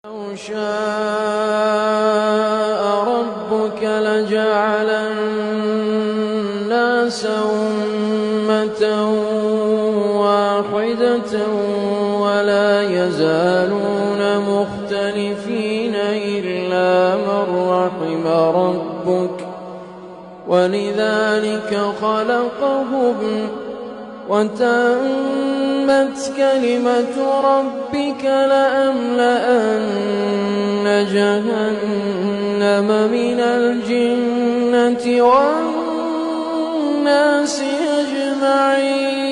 لو شاء ربك لجعل الناس أمة واحدة ولا يزالون مختلفين إلا من رحم ربك ولذلك خلقهم وتمت كلمة ربك لأملأن جهنم من الجنة والناس أجمعين.